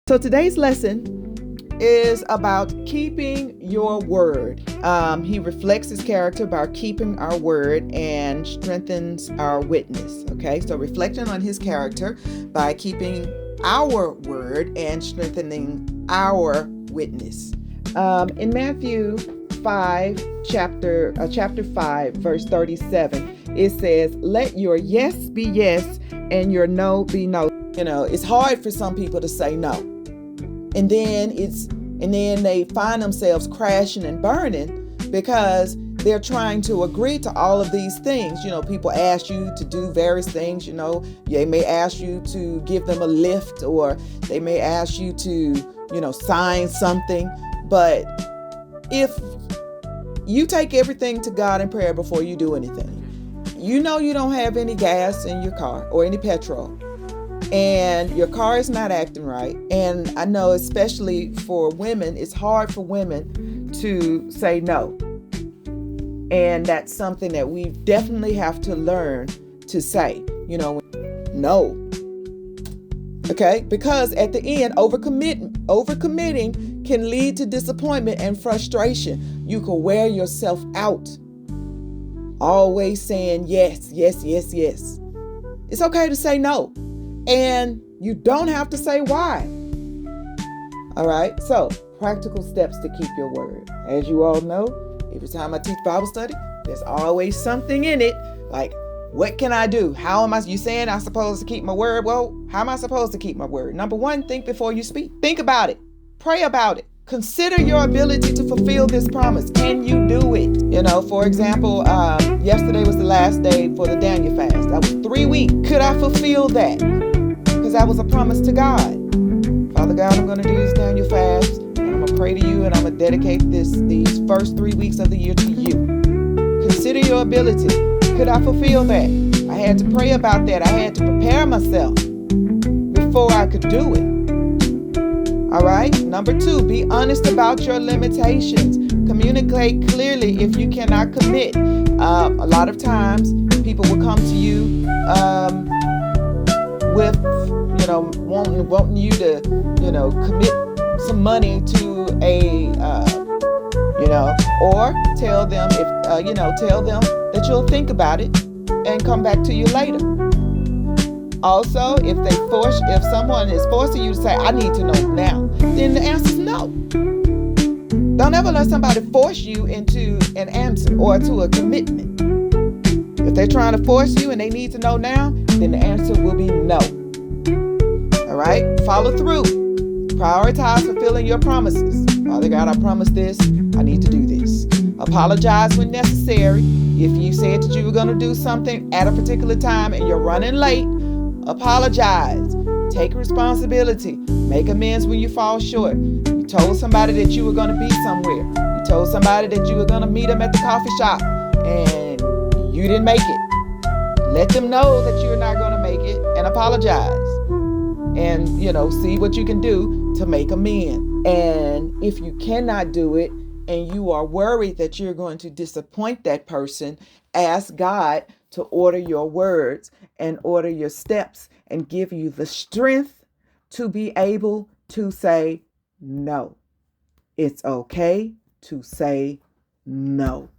So today's lesson is about keeping your word. He reflects his character by keeping our word and strengthens our witness. Okay, so reflecting on his character by keeping our word and strengthening our witness. In Matthew 5, chapter 5, verse 37, it says, "Let your yes be yes and your no be no." It's hard for some people to say no. And then they find themselves crashing and burning because they're trying to agree to all of these things. People ask you to do various things. They may ask you to give them a lift, or they may ask you to, sign something. But if you take everything to God in prayer before you do anything, you don't have any gas in your car or any petrol, and your car is not acting right. And I know, especially for women, it's hard for women to say no. And that's something that we definitely have to learn to say, no. Okay? Because at the end, overcommitting can lead to disappointment and frustration. You can wear yourself out, always saying yes, yes, yes, yes. It's okay to say no. And you don't have to say why. All right. So, practical steps to keep your word. As you all know, every time I teach Bible study, there's always something in it. Like, what can I do? How am I? You saying I'm supposed to keep my word? Well, how am I supposed to keep my word? Number one, think before you speak. Think about it. Pray about it. Consider your ability to fulfill this promise. Can you do it? For example, yesterday was the last day for the Daniel fast. That was 3 weeks. Could I fulfill that? Because that was a promise to God. Father God, I'm going to do this Daniel fast, and I'm going to pray to you, and I'm going to dedicate these first 3 weeks of the year to you. Consider your ability. Could I fulfill that? I had to pray about that. I had to prepare myself before I could do it. All right. Number 2, be honest about your limitations. Communicate clearly if you cannot commit. A lot of times people will come to you with, wanting you to, commit some money to or tell them that you'll think about it and come back to you later. Also, if someone is forcing you to say, "I need to know now," then the answer is no. Don't ever let somebody force you into an answer or to a commitment. If they're trying to force you and they need to know now, then the answer will be no. All right? Follow through. Prioritize fulfilling your promises. Father God, I promise this. I need to do this. Apologize when necessary. If you said that you were going to do something at a particular time and you're running late, apologize. Take responsibility. Make amends when you fall short. You told somebody that you were going to be somewhere. You told somebody that you were going to meet them at the coffee shop and you didn't make it. Let them know that you're not going to make it and apologize. And, see what you can do to make amends. And if you cannot do it and you are worried that you're going to disappoint that person, ask God to order your words and order your steps and give you the strength to be able to say no. It's okay to say no.